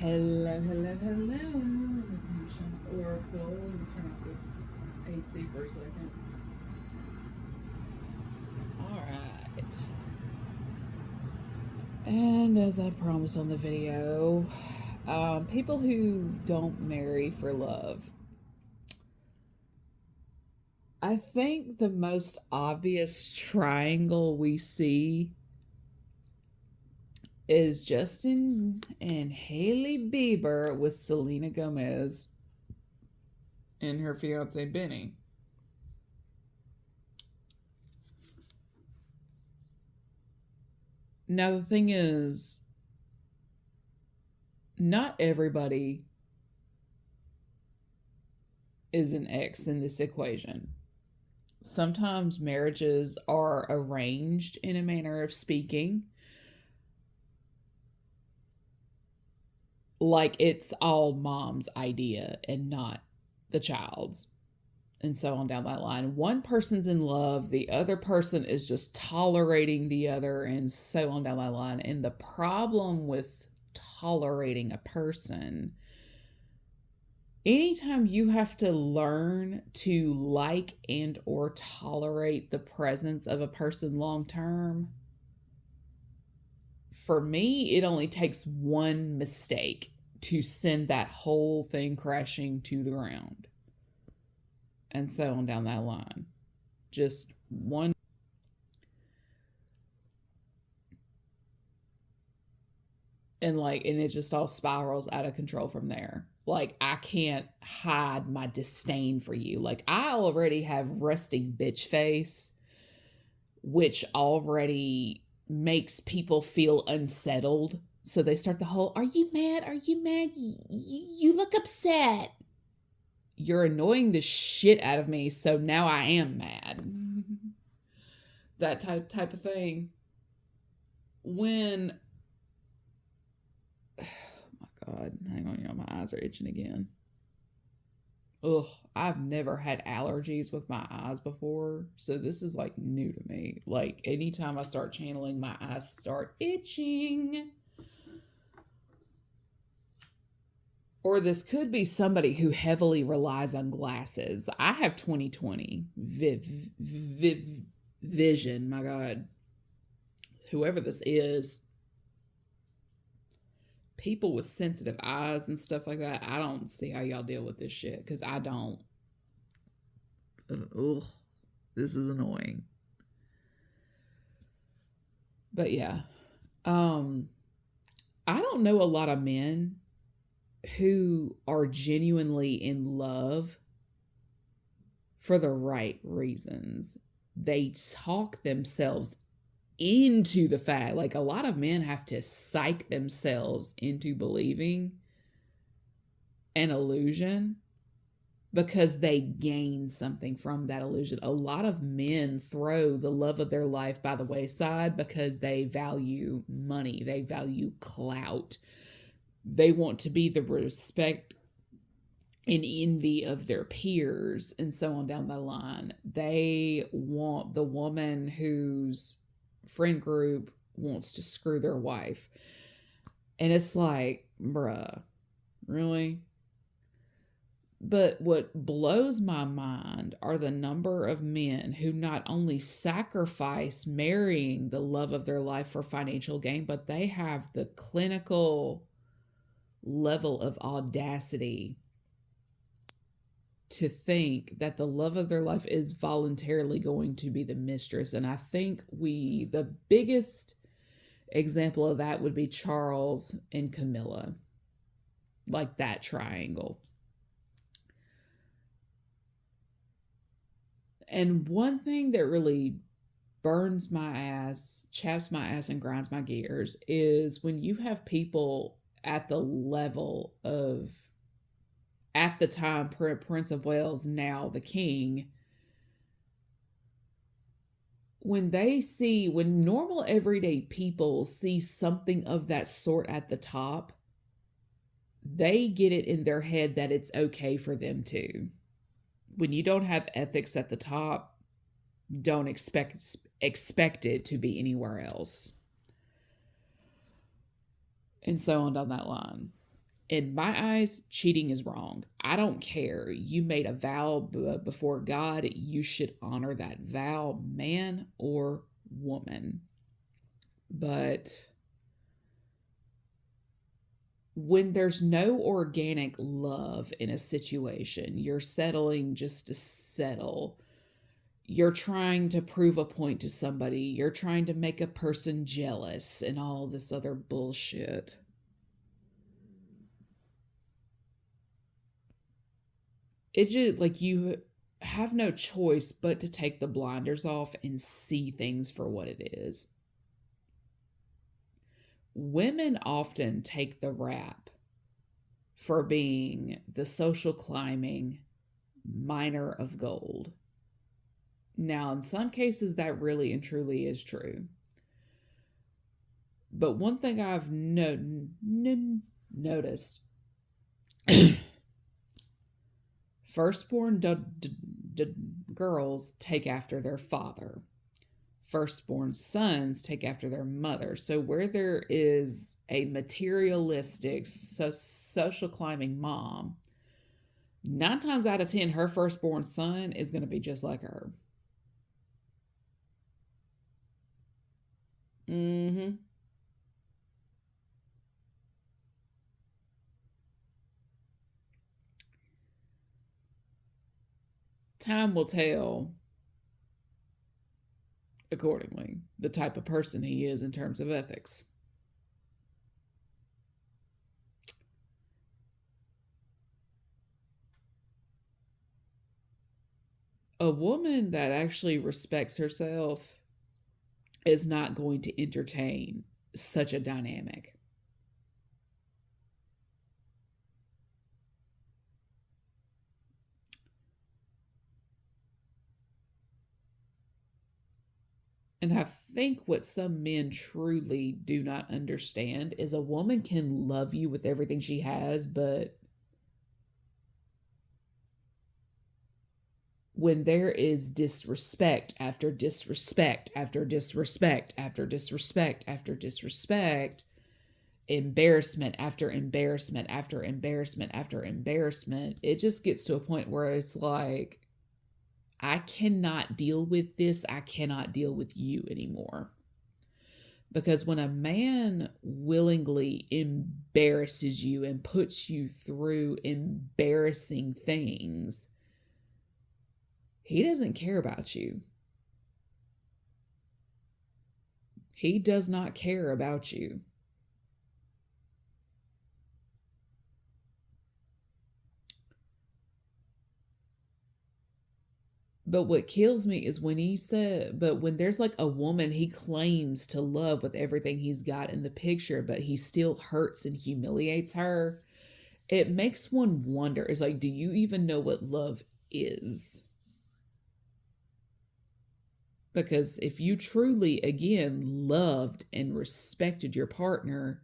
Hello, hello, hello. This is Michelle Oracle. Let me turn off this AC for a second. All right. And as I promised on the video, people who don't marry for love. I think the most obvious triangle we see is Justin and Haley Bieber with Selena Gomez and her fiance Benny. Now, the thing is, not everybody is an ex in this equation. Sometimes marriages are arranged in a manner of speaking, like it's all mom's idea and not the child's, and so on down that line. One person's in love, the other person is just tolerating the other, and so on down that line. And the problem with tolerating a person, anytime you have to learn to like and or tolerate the presence of a person long term, for me, it only takes one mistake to send that whole thing crashing to the ground. And so on down that line. Just one. And it just all spirals out of control from there. Like, I can't hide my disdain for you. Like, I already have resting bitch face, which already makes people feel unsettled. So they start the whole, are you mad? Are you mad? You look upset. You're annoying the shit out of me, so now I am mad. That type of thing. When, oh my God, hang on, y'all, my eyes are itching again. Ugh, I've never had allergies with my eyes before, so this is like new to me. Like, anytime I start channeling, my eyes start itching. Or this could be somebody who heavily relies on glasses. I have 20/20 vision. My God. Whoever this is, people with sensitive eyes and stuff like that, I don't see how y'all deal with this shit, because I don't. Ugh, this is annoying. But yeah. I don't know a lot of men who are genuinely in love for the right reasons. They talk themselves into the fact, like, a lot of men have to psych themselves into believing an illusion because they gain something from that illusion. A lot of men throw the love of their life by the wayside because they value money, they value clout, they want to be the respect and envy of their peers, and so on down the line. They want the woman whose friend group wants to screw their wife. And it's like, bruh, really? But what blows my mind are the number of men who not only sacrifice marrying the love of their life for financial gain, but they have the clinical level of audacity to think that the love of their life is voluntarily going to be the mistress. And I think the biggest example of that would be Charles and Camilla, like that triangle. And one thing that really burns my ass, chaps my ass, and grinds my gears is when you have people at the level of, at the time, Prince of Wales, now the king, when normal everyday people see something of that sort at the top, they get it in their head that it's okay for them to. When you don't have ethics at the top, don't expect it to be anywhere else. And so on down that line. In my eyes, cheating is wrong. I don't care. You made a vow before God. You should honor that vow, man or woman. But when there's no organic love in a situation, you're settling just to settle. You're trying to prove a point to somebody. You're trying to make a person jealous and all this other bullshit. It just like you have no choice but to take the blinders off and see things for what it is. Women often take the rap for being the social climbing miner of gold. Now, in some cases, that really and truly is true. But one thing I've noticed firstborn girls take after their father, firstborn sons take after their mother. So, where there is a materialistic, social climbing mom, 9 times out of 10, her firstborn son is going to be just like her. Mm-hmm. Time will tell accordingly the type of person he is in terms of ethics. A woman that actually respects herself is not going to entertain such a dynamic. And I think what some men truly do not understand is a woman can love you with everything she has, but when there is disrespect after disrespect after disrespect after disrespect after disrespect, embarrassment after embarrassment after embarrassment after embarrassment, it just gets to a point where it's like, I cannot deal with this. I cannot deal with you anymore. Because when a man willingly embarrasses you and puts you through embarrassing things, he doesn't care about you. He does not care about you. But what kills me is when he said, but when there's like a woman he claims to love with everything he's got in the picture, but he still hurts and humiliates her, it makes one wonder, is like, do you even know what love is? Because if you truly, again, loved and respected your partner,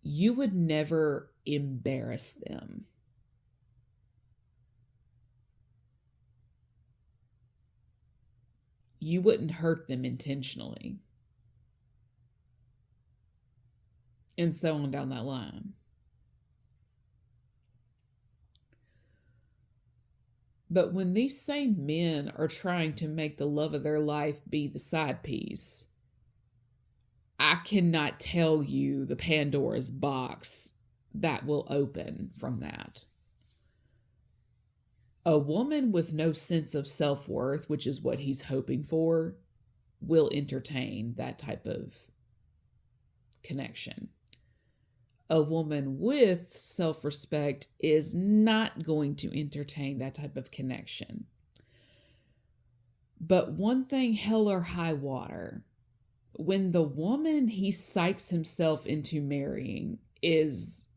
you would never embarrass them. You wouldn't hurt them intentionally, and so on down that line. But when these same men are trying to make the love of their life be the side piece, I cannot tell you the Pandora's box that will open from that. A woman with no sense of self worth, which is what he's hoping for, will entertain that type of connection. A woman with self respect is not going to entertain that type of connection. But one thing, hell or high water, when the woman he psychs himself into marrying is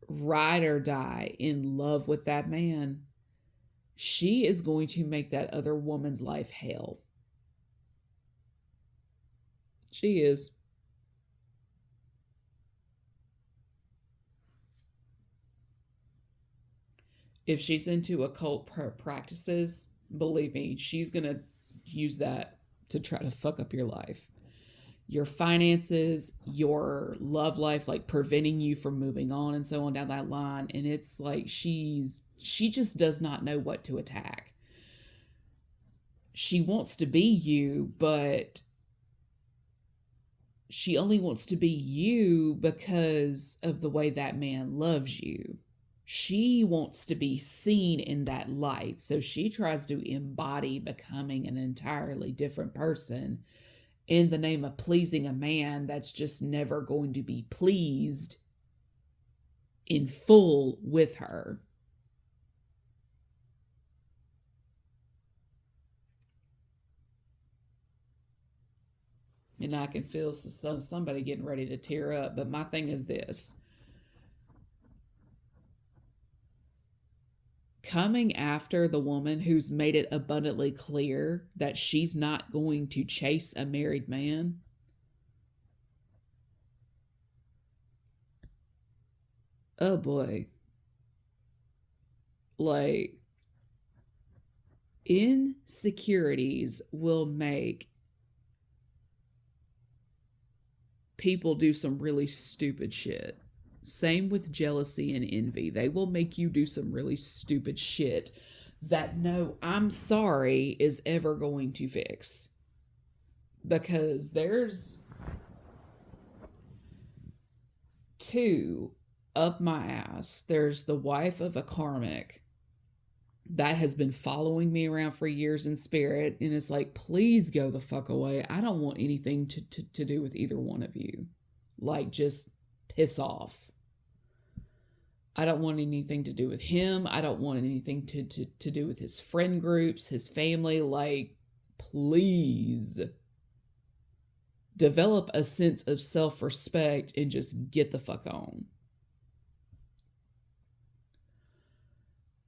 ride or die in love with that man, she is going to make that other woman's life hell. She is. If she's into occult practices, believe me, she's going to use that to try to fuck up your life. your finances, your love life, like preventing you from moving on and so on down that line. And it's like she just does not know what to attack. She wants to be you, but she only wants to be you because of the way that man loves you. She wants to be seen in that light. So she tries to embody becoming an entirely different person in the name of pleasing a man that's just never going to be pleased in full with her. And I can feel somebody getting ready to tear up. But my thing is this: coming after the woman who's made it abundantly clear that she's not going to chase a married man. Oh boy. Like, insecurities will make people do some really stupid shit. Same with jealousy and envy. They will make you do some really stupid shit that no, I'm sorry, is ever going to fix. Because there's two up my ass. There's the wife of a karmic that has been following me around for years in spirit, and it's like, please go the fuck away. I don't want anything to do with either one of you. Like, just piss off. I don't want anything to do with him. I don't want anything to do with his friend groups, his family. Like, please develop a sense of self-respect and just get the fuck on.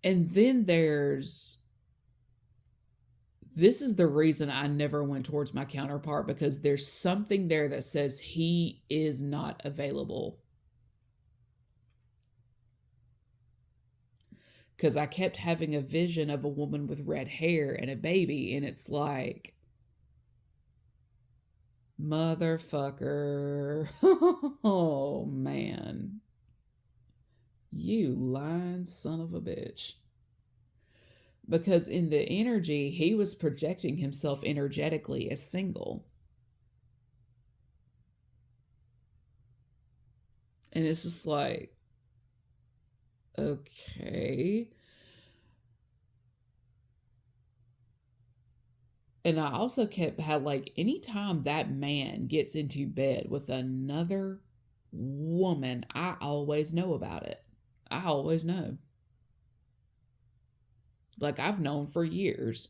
And then this is the reason I never went towards my counterpart, because there's something there that says he is not available. Because I kept having a vision of a woman with red hair and a baby, and it's like, motherfucker. Oh, man. You lying son of a bitch. Because in the energy, he was projecting himself energetically as single. And it's just like, okay. And I also had like, anytime that man gets into bed with another woman, I always know about it. I always know. Like, I've known for years.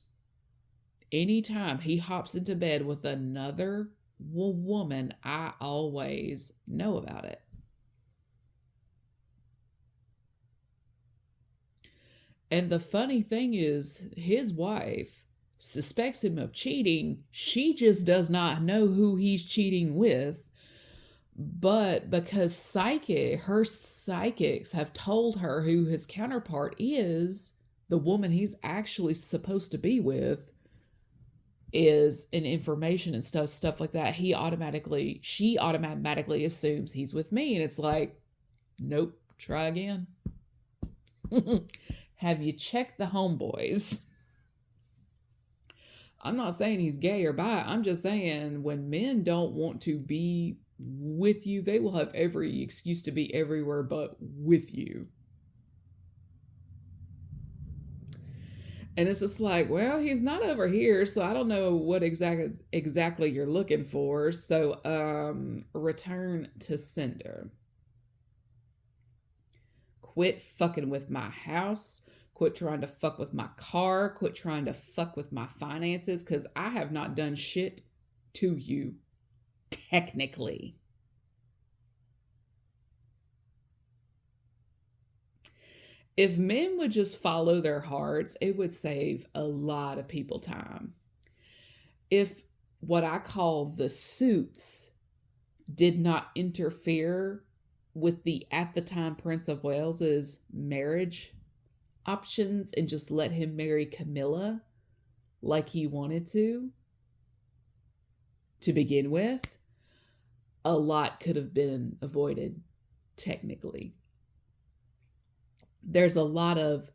Anytime he hops into bed with another woman, I always know about it. And the funny thing is, his wife suspects him of cheating. She just does not know who he's cheating with. But because her psychics have told her who his counterpart is, the woman he's actually supposed to be with is, and information and stuff like that, she automatically assumes he's with me. And it's like, nope, try again. Have you checked the homeboys? I'm not saying he's gay or bi. I'm just saying, when men don't want to be with you, they will have every excuse to be everywhere but with you. And it's just like, well, he's not over here, so I don't know what exactly you're looking for. So, return to sender. Quit fucking with my house. Quit trying to fuck with my car. Quit trying to fuck with my finances, because I have not done shit to you, technically. If men would just follow their hearts, it would save a lot of people time. If what I call the suits did not interfere with the at the time Prince of Wales's marriage options and just let him marry Camilla like he wanted to begin with, a lot could have been avoided, technically. There's a lot of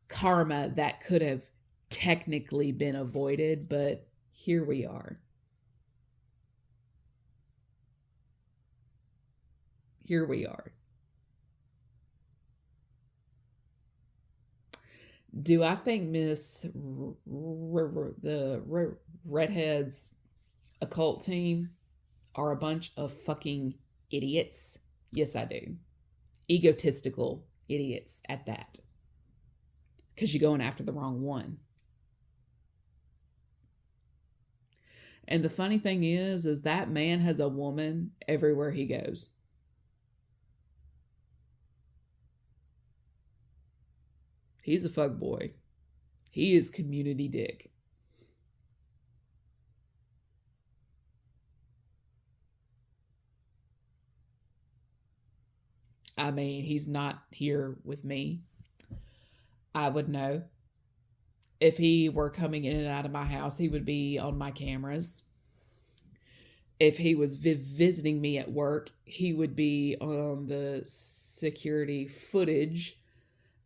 karma that could have technically been avoided, but here we are. Here we are. Do I think the Redheads occult team are a bunch of fucking idiots? Yes, I do. Egotistical idiots at that. Because you're going after the wrong one. And the funny thing is that man has a woman everywhere he goes. He's a fuck boy. He is community dick. I mean, he's not here with me. I would know. If he were coming in and out of my house, he would be on my cameras. If he was visiting me at work, he would be on the security footage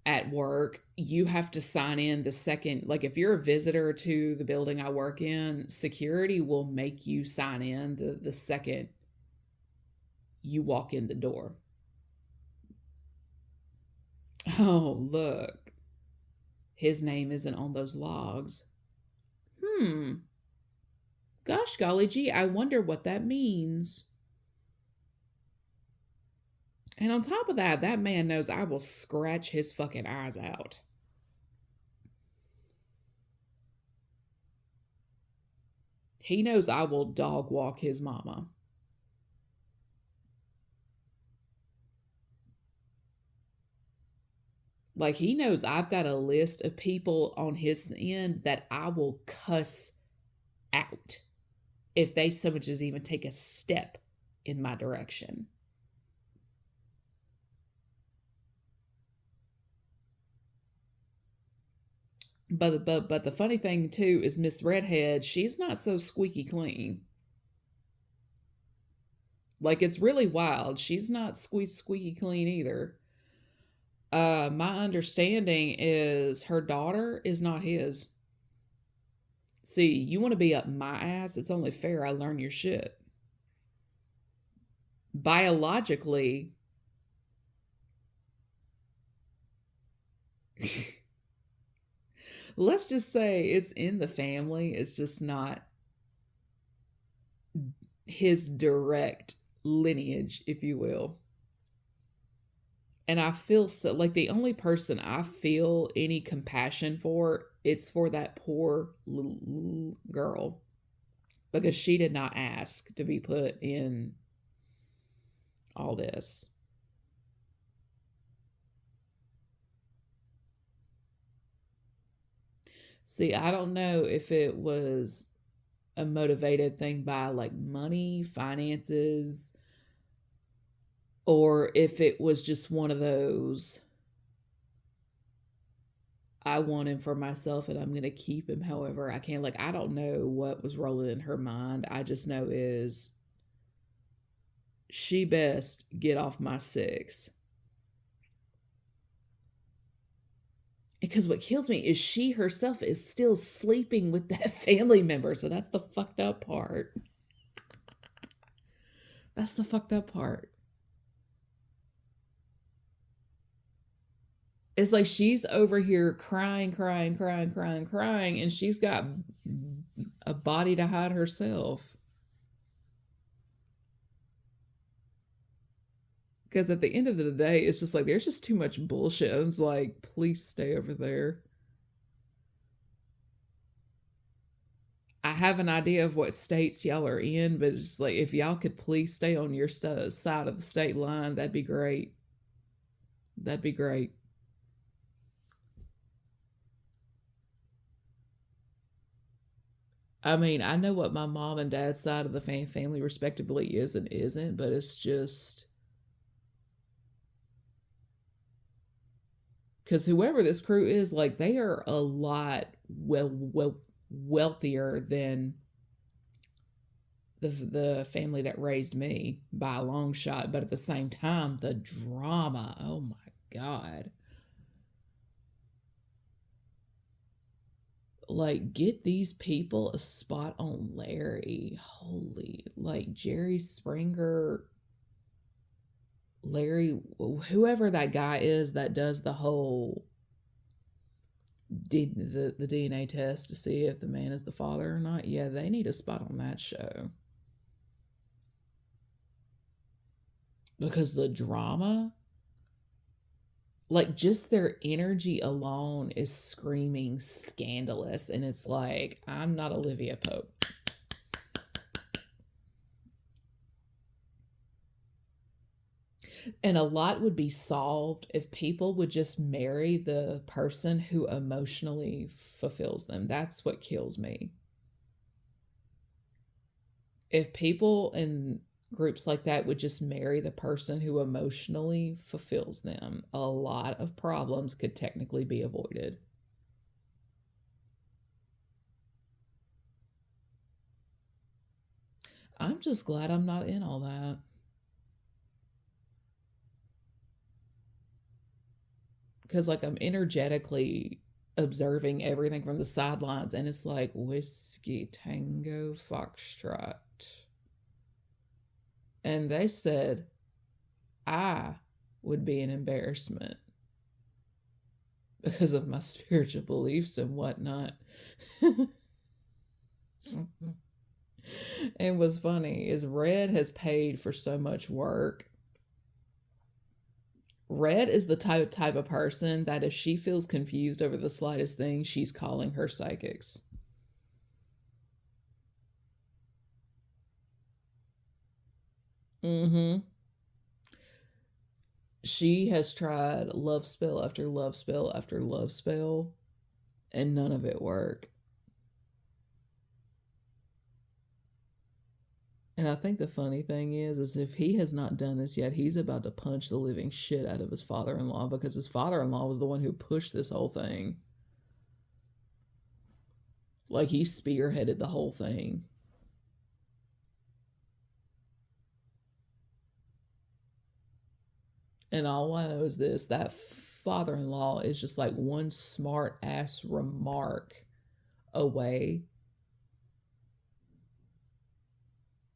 at work. You have to sign in the second, like if you're a visitor to the building I work in, security will make you sign in the second you walk in the door. Oh, look. His name isn't on those logs. Gosh golly gee, I wonder what that means. And on top of that, that man knows I will scratch his fucking eyes out. He knows I will dog walk his mama. Like, he knows I've got a list of people on his end that I will cuss out if they so much as even take a step in my direction. But the funny thing too is Miss Redhead, she's not so squeaky clean. Like, it's really wild. She's not squeaky clean either. My understanding is her daughter is not his. See, you want to be up my ass? It's only fair I learn your shit. Biologically, let's just say it's in the family. It's just not his direct lineage, if you will. And I feel so like the only person I feel any compassion for, it's for that poor little girl, because she did not ask to be put in all this. See, I don't know if it was a motivated thing by like money, finances, or if it was just one of those, I want him for myself and I'm going to keep him however I can. Like, I don't know what was rolling in her mind. I just know is she best get off my six. Because what kills me is she herself is still sleeping with that family member. So that's the fucked up part. That's the fucked up part. It's like she's over here crying, and she's got a body to hide herself. Because at the end of the day, it's just like there's just too much bullshit. And it's like, please stay over there. I have an idea of what states y'all are in, but it's just like if y'all could please stay on your side of the state line, that'd be great. That'd be great. I mean, I know what my mom and dad's side of the family respectively is and isn't, but it's just because whoever this crew is, like, they are a lot wealthier than the family that raised me by a long shot, but at the same time, the drama. Oh my god. Like, get these people a spot on Larry. Holy, like Jerry Springer, Larry, whoever that guy is that does the whole the DNA test to see if the man is the father or not. Yeah, they need a spot on that show because the drama, like just their energy alone is screaming scandalous, and it's like, I'm not Olivia Pope. And a lot would be solved if people would just marry the person who emotionally fulfills them. That's what kills me. If people in groups like that would just marry the person who emotionally fulfills them, a lot of problems could technically be avoided. I'm just glad I'm not in all that. Because, like, I'm energetically observing everything from the sidelines, and it's like whiskey, tango, foxtrot. And they said I would be an embarrassment because of my spiritual beliefs and whatnot. And what's funny is Red has paid for so much work. Red is the type of person that if she feels confused over the slightest thing, she's calling her psychics. Mm-hmm. She has tried love spell after love spell after love spell, and none of it work. And I think the funny thing is if he has not done this yet, he's about to punch the living shit out of his father-in-law because his father-in-law was the one who pushed this whole thing. Like, he spearheaded the whole thing. And all I know is this: that father-in-law is just like one smart ass remark away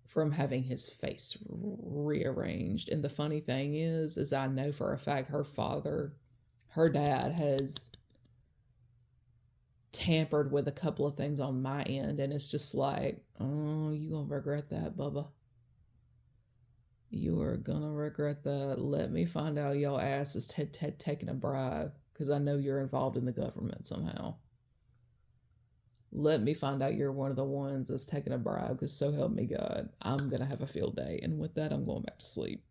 from having his face rearranged. And the funny thing is I know for a fact her dad has tampered with a couple of things on my end, and it's just like, oh, you gonna regret that, Bubba. You are gonna regret that. Let me find out your ass is taking a bribe, because I know you're involved in the government somehow. Let me find out you're one of the ones that's taking a bribe, because so help me God, I'm gonna have a field day. And with that, I'm going back to sleep.